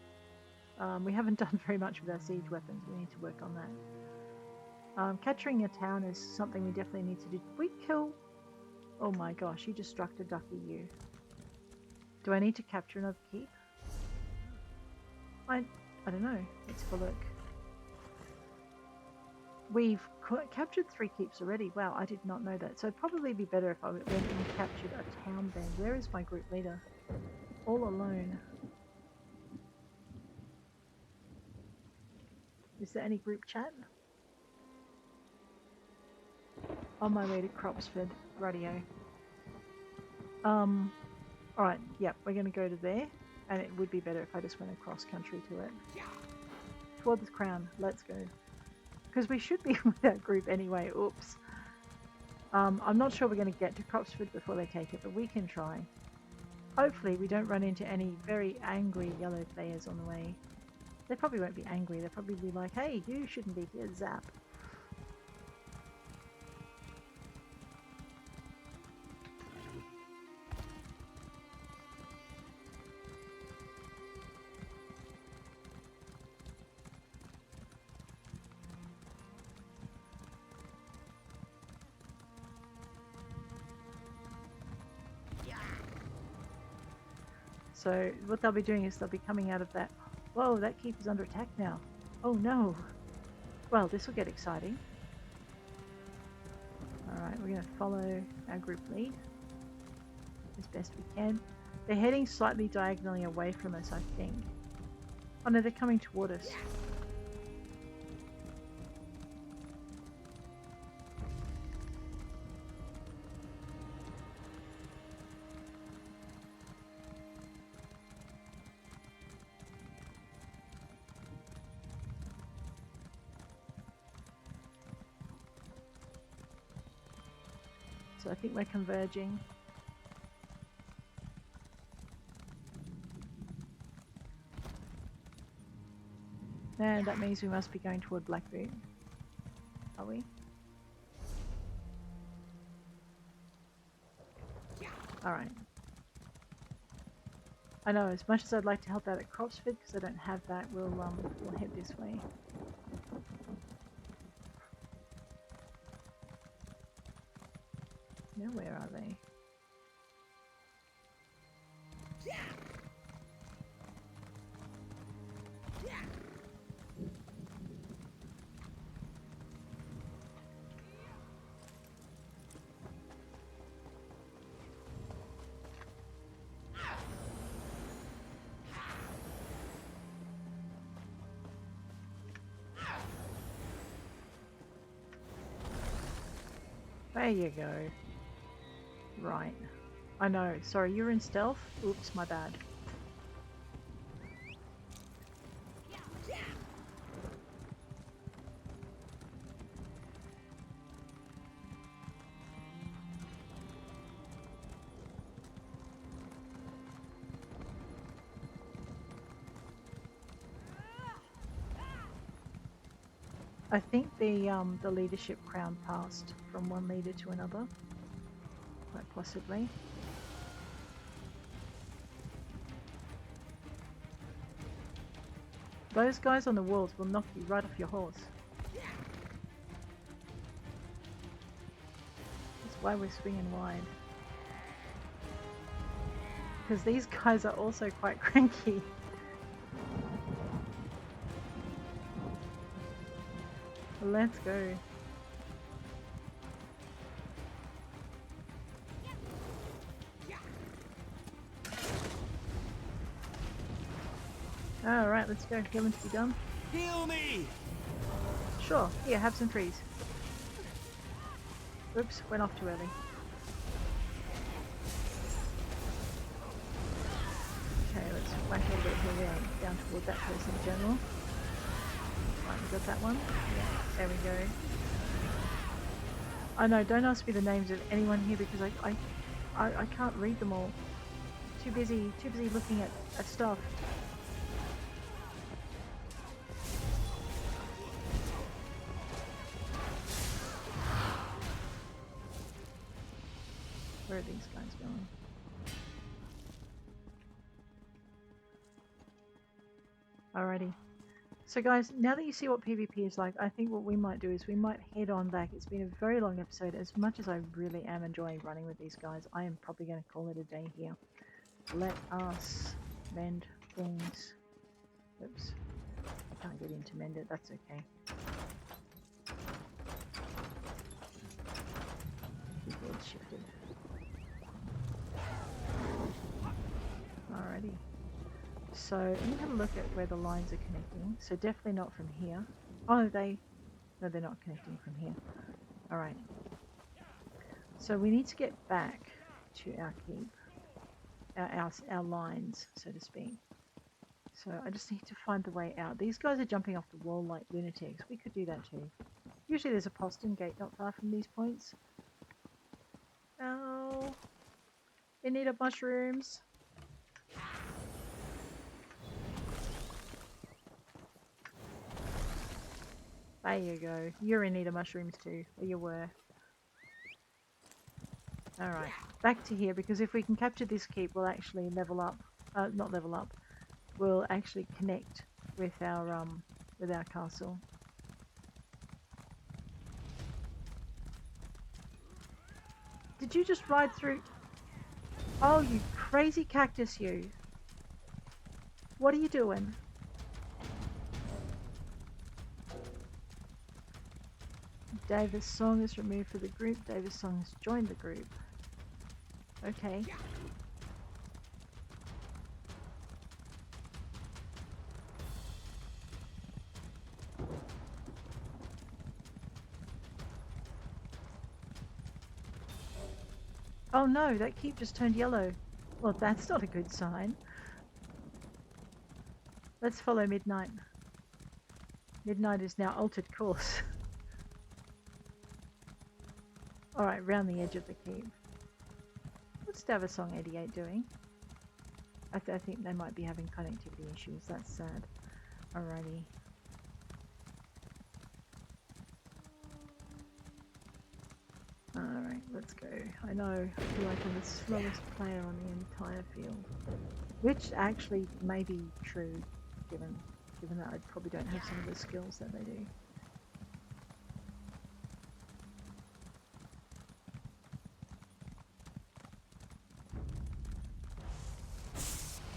[SPEAKER 1] We haven't done very much with our siege weapons. We need to work on that. Capturing a town is something we definitely need to do. Did we kill... Oh my gosh, you destructed Ducky, you. Do I need to capture another keep? I don't know. Let's have a look. We've captured 3 keeps already. Wow, I did not know that. So it'd probably be better if I went and captured a town then. Where is my group leader? All alone. Is there any group chat? On my way to Cropsford. Radio. Alright, yep, we're going to go to there. And it would be better if I just went across country to it. Toward the crown. Let's go. Because we should be with that group anyway. Oops. I'm not sure we're going to get to Cropsford before they take it, but we can try. Hopefully we don't run into any very angry yellow players on the way. They probably won't be angry. They'll probably be like, hey, you shouldn't be here, zap. So what they'll be doing is they'll be coming out of that. Whoa, that keep is under attack now. Oh no. Well, this will get exciting. Alright, we're going to follow our group lead as best we can. They're heading slightly diagonally away from us, I think. Oh no, they're coming toward us. So I think we're converging. And that means we must be going toward Blackboot. Are we? Alright. I know, as much as I'd like to help out at Cropsford, because I don't have that, we'll head this way. Now where are they? There you go. Right. I know. Sorry, you're in stealth? Oops, my bad. I think the leadership crown passed from one leader to another. Quite possibly. Those guys on the walls will knock you right off your horse. That's why we're swinging wide. Because these guys are also quite cranky. Let's go. Alright, let's go. Healing to be done.
[SPEAKER 2] Heal me!
[SPEAKER 1] Sure. Here, have some trees. Oops, went off too early. Okay, let's whack a little bit here. We are down toward that person in general. Right, we got that one. Yeah, there we go. I know, don't ask me the names of anyone here because I can't read them all. Too busy looking at stuff. Where are these guys going? Alrighty. So guys, now that you see what PvP is like, I think what we might do is we might head on back. It's been a very long episode. As much as I really am enjoying running with these guys, I am probably going to call it a day here. Let us mend things. Oops. I can't get in to mend it. That's okay. Keyboard shifted. Alrighty. So let me have a look at where the lines are connecting. So definitely not from here. Oh, no, they're not connecting from here. Alright. So we need to get back to our keep. Our lines, so to speak. So I just need to find the way out. These guys are jumping off the wall like lunatics. We could do that too. Usually there's a postern gate not far from these points. Oh, in need of mushrooms. There you go. You're in need of mushrooms too. Or you were. Alright, back to here, because if we can capture this keep, we'll actually level up. Not level up. We'll actually connect with our castle. Did you just ride through? Oh, you crazy cactus, you. What are you doing? Davis Song is removed for the group. Davis Song has joined the group. Okay. Oh no, that keep just turned yellow. Well, that's not a good sign. Let's follow Midnight. Midnight is now altered course. Alright, round the edge of the keep. What's Davasong 88 doing? I think they might be having connectivity issues. That's sad. Alrighty. Alright, let's go. I know, I feel like I'm the slowest player on the entire field. Which actually may be true, given that I probably don't have some of the skills that they do.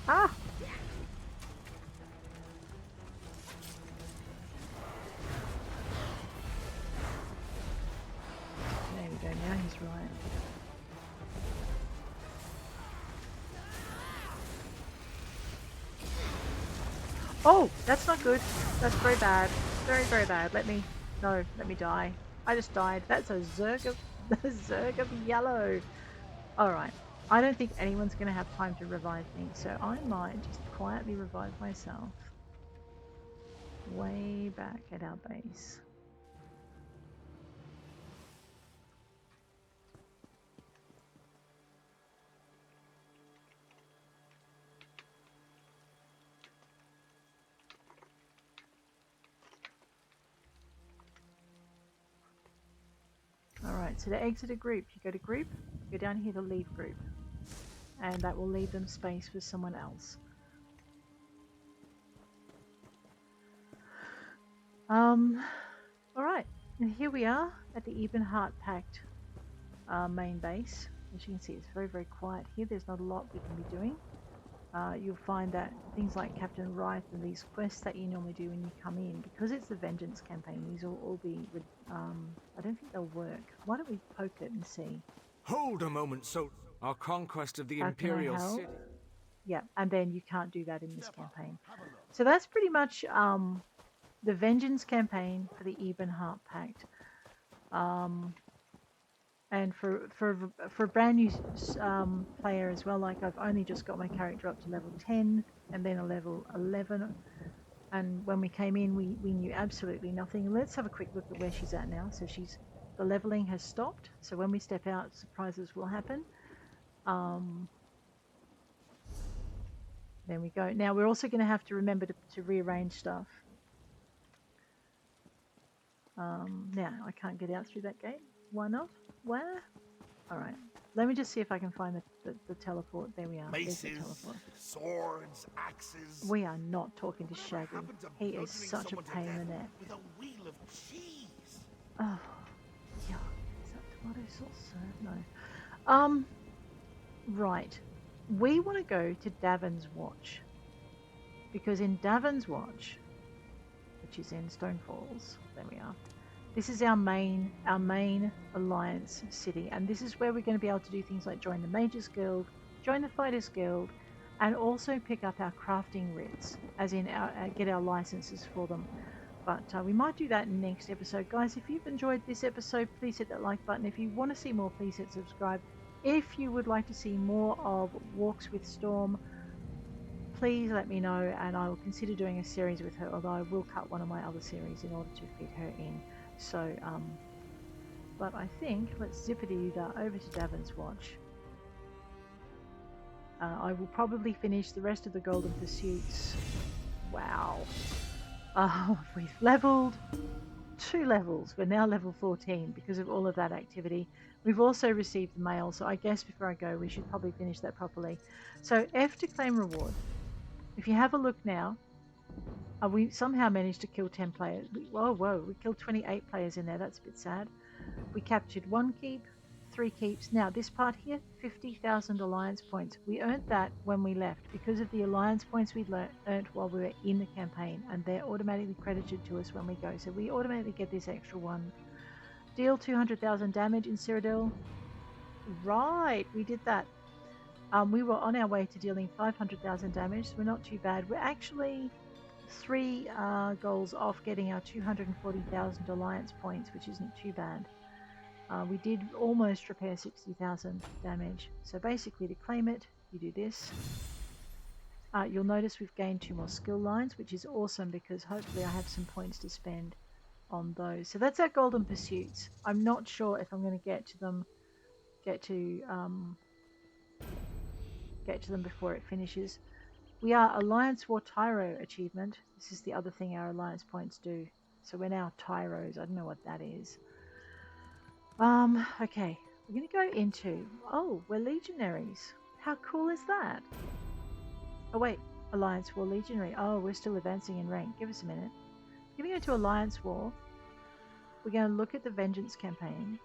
[SPEAKER 1] Ah! There we go, now he's right. Oh! That's not good. That's very bad. Very, very bad. Let me die. I just died. That's a Zerg of yellow. Alright. I don't think anyone's going to have time to revive me, so I might just quietly revive myself. Way back at our base. Alright, so to exit a group, you go to group, go down here to leave group. And that will leave them space for someone else. Alright, and here we are at the Ebenheart Pact main base. As you can see, it's very, very quiet here. There's not a lot we can be doing. you'll find that things like Captain Wright and these quests that you normally do when you come in, because it's the Vengeance campaign, these will all be, I don't think they'll work. Why don't we poke it and see?
[SPEAKER 2] Hold a moment, so our conquest of the
[SPEAKER 1] How can I
[SPEAKER 2] Imperial
[SPEAKER 1] help?
[SPEAKER 2] City.
[SPEAKER 1] Yeah, and then you can't do that in this campaign. So that's pretty much the Vengeance campaign for the Ebonheart Pact. And for a brand new player as well, like I've only just got my character up to level 10 and then a level 11. And when we came in, we knew absolutely nothing. Let's have a quick look at where she's at now. So the leveling has stopped. So when we step out, surprises will happen. There we go. Now we're also going to have to remember to rearrange stuff. Now I can't get out through that gate. Why not? Where? All right. Let me just see if I can find the teleport. There we are. There's the
[SPEAKER 4] Maces,
[SPEAKER 1] teleport.
[SPEAKER 4] swords, axes.
[SPEAKER 1] We are not talking to Shaggy.
[SPEAKER 4] Happened to
[SPEAKER 1] He is
[SPEAKER 4] bludgeoning
[SPEAKER 1] such a
[SPEAKER 4] someone to
[SPEAKER 1] pain in the
[SPEAKER 4] death
[SPEAKER 1] neck.
[SPEAKER 4] with a wheel of cheese.
[SPEAKER 1] Oh, yeah. Is that tomato sauce? No. Right. We want to go to Davin's Watch. Because in Davin's Watch, which is in Stone Falls, there we are. This is our main alliance city, and this is where we're going to be able to do things like join the Mages Guild, join the Fighters Guild, and also pick up our crafting writs, as in get our licenses for them. But we might do that in the next episode. Guys, if you've enjoyed this episode, please hit that like button. If you want to see more, please hit subscribe. If you would like to see more of Walks with Storm, please let me know, and I will consider doing a series with her, although I will cut one of my other series in order to fit her in. So, but I think, let's zippity-doo over to Davin's Watch. I will probably finish the rest of the Golden Pursuits. Wow. We've leveled 2 levels. We're now level 14 because of all of that activity. We've also received the mail, so I guess before I go, we should probably finish that properly. So, F to claim reward. If you have a look now, we somehow managed to kill 10 players. Whoa, we killed 28 players in there. That's a bit sad. We captured 1 keep, 3 keeps. Now, this part here, 50,000 alliance points. We earned that when we left because of the alliance points we earned while we were in the campaign, and they're automatically credited to us when we go. So we automatically get this extra one. Deal 200,000 damage in Cyrodiil. Right, we did that. We were on our way to dealing 500,000 damage, so we're not too bad. We're actually 3 goals off getting our 240,000 alliance points, which isn't too bad. We did almost repair 60,000 damage. So basically, to claim it, you do this. You'll notice we've gained 2 more skill lines, which is awesome because hopefully I have some points to spend on those. So that's our Golden Pursuits. I'm not sure if I'm going to get to them before it finishes. We are Alliance War Tyro achievement. This is the other thing our alliance points do. So we're now Tyros. I don't know what that is. Okay. We're going to go into... Oh, we're Legionaries. How cool is that? Oh, wait. Alliance War Legionary. Oh, we're still advancing in rank. Give us a minute. We're going to go to Alliance War. We're going to look at the Vengeance Campaign.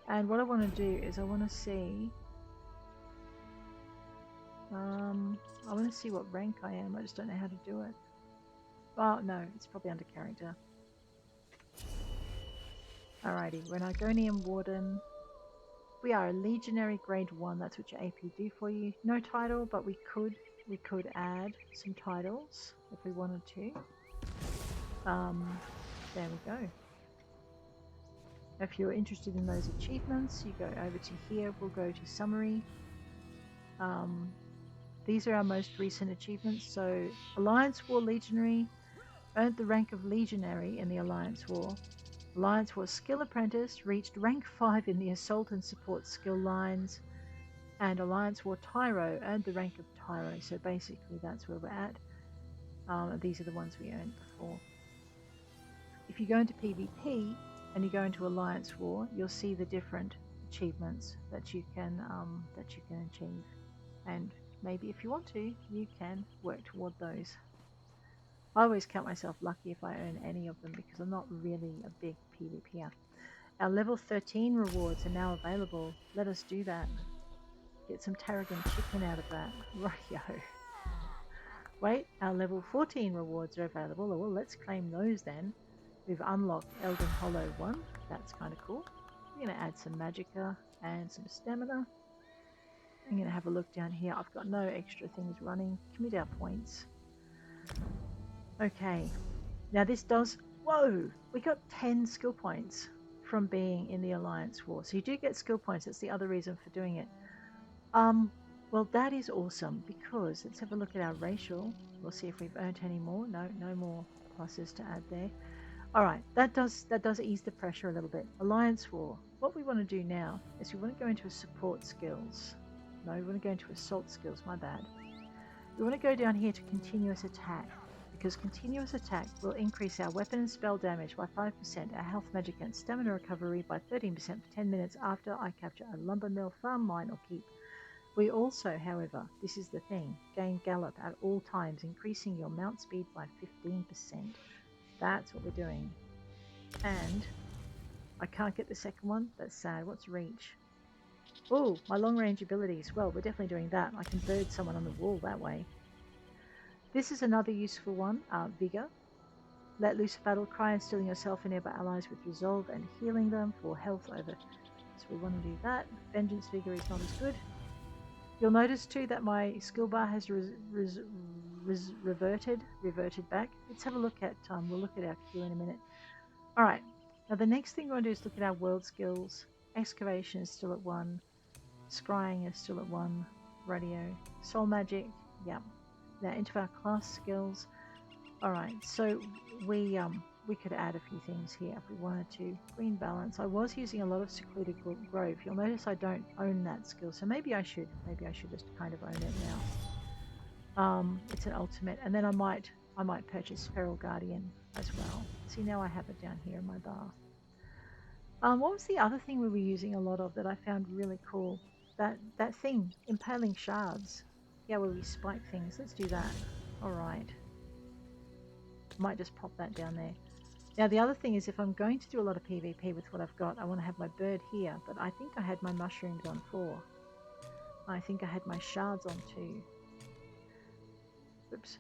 [SPEAKER 1] And what I want to do is I want to see... I want to see what rank I am. I just don't know how to do it. Oh, no. It's probably under character. Alrighty. We're an Argonian Warden. We are a Legionary Grade 1. That's what your AP do for you. No title, but we could add some titles if we wanted to. There we go. If you're interested in those achievements, you go over to here. We'll go to Summary. These are our most recent achievements. So, Alliance War Legionary earned the rank of Legionary in the Alliance War. Alliance War Skill Apprentice reached rank 5 in the Assault and Support skill lines. And Alliance War Tyro earned the rank of Tyro. So basically that's where we're at. These are the ones we earned before. If you go into PvP and you go into Alliance War, you'll see the different achievements that you can achieve. And maybe if you want to, you can work toward those. I always count myself lucky if I earn any of them because I'm not really a big PvPer. Our level 13 rewards are now available. Let us do that. Get some tarragon chicken out of that. Rightio. Wait, our level 14 rewards are available. Oh, well, let's claim those then. We've unlocked Elden Hollow 1. That's kind of cool. We're going to add some magicka and some stamina. I'm going to have a look down here. I've got no extra things running. Commit our points. Okay. Now this does... Whoa! We got 10 skill points from being in the Alliance War. So you do get skill points. That's the other reason for doing it. Well, that is awesome because let's have a look at our racial. We'll see if we've earned any more. No, no more pluses to add there. All right, that does ease the pressure a little bit. Alliance War. What we want to do now is we want to go into a support skills. No, we want to go into assault skills. My bad. We want to go down here to continuous attack because continuous attack will increase our weapon and spell damage by 5%, our health, magic, and stamina recovery by 13% for 10 minutes after I capture a lumber mill, farm, mine, or keep. We also, however, this is the thing, gain gallop at all times, increasing your mount speed by 15%. That's what we're doing. And I can't get the second one. That's sad. What's reach? Oh, my long range abilities. Well, we're definitely doing that. I can bird someone on the wall that way. This is another useful one, Vigor. Let loose a battle cry, instilling yourself in nearby allies with resolve and healing them for health over. So we want to do that. Vengeance Vigor is not as good. You'll notice too that my skill bar has reverted back. Let's have a look at, we'll look at our queue in a minute. Alright, now the next thing we're going to do is look at our world skills. Excavation is still at 1. Scrying is still at 1. Radio. Soul magic, yep. Now into our class skills. Alright, so we could add a few things here if we wanted to. Green balance. I was using a lot of secluded grove. You'll notice I don't own that skill, so maybe I should just kind of own it now. It's an ultimate, and then I might purchase Feral Guardian as well. See, now I have it down here in my bar. What was the other thing we were using a lot of that I found really cool? That thing, impaling shards. Yeah, where we spike things. Let's do that. Alright. Might just pop that down there. Now the other thing is if I'm going to do a lot of PvP with what I've got, I want to have my bird here, but I think I had my mushrooms on 4. I think I had my shards on 2. Oops.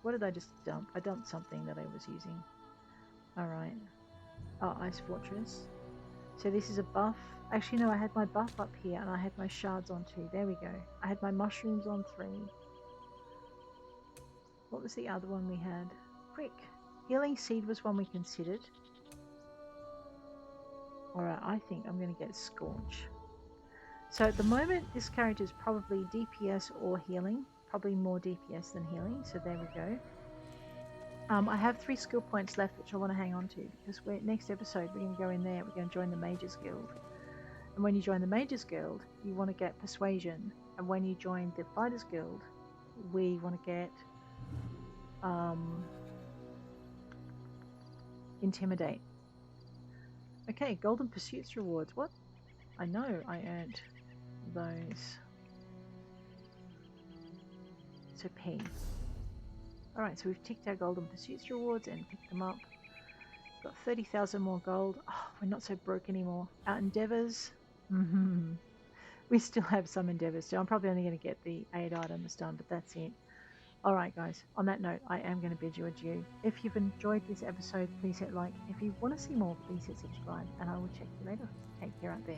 [SPEAKER 1] What did I just dump? I dumped something that I was using. Alright. Oh, Ice Fortress. So this is a buff. Actually no, I had my buff up here and I had my shards on 2. There we go. I had my mushrooms on 3. What was the other one we had? Quick. Healing Seed was one we considered. Alright, I think I'm going to get Scorch. So at the moment, this character is probably DPS or healing. Probably more DPS than healing, so there we go. I have 3 skill points left, which I want to hang on to, because next episode we're going to go in there, we're going to join the Mages Guild. And when you join the Mages Guild, you want to get Persuasion. And when you join the Fighters Guild, we want to get Intimidate. Okay, Golden Pursuits rewards. What? I know I earned those. So P. Alright, so we've ticked our Golden Pursuits rewards and picked them up. Got 30,000 more gold. Oh, we're not so broke anymore. Our endeavors. We still have some endeavors, so I'm probably only going to get the 8 items done, but that's it. Alright guys, on that note, I am going to bid you adieu. If you've enjoyed this episode, please hit like. If you want to see more, please hit subscribe, and I will check you later. Take care out there.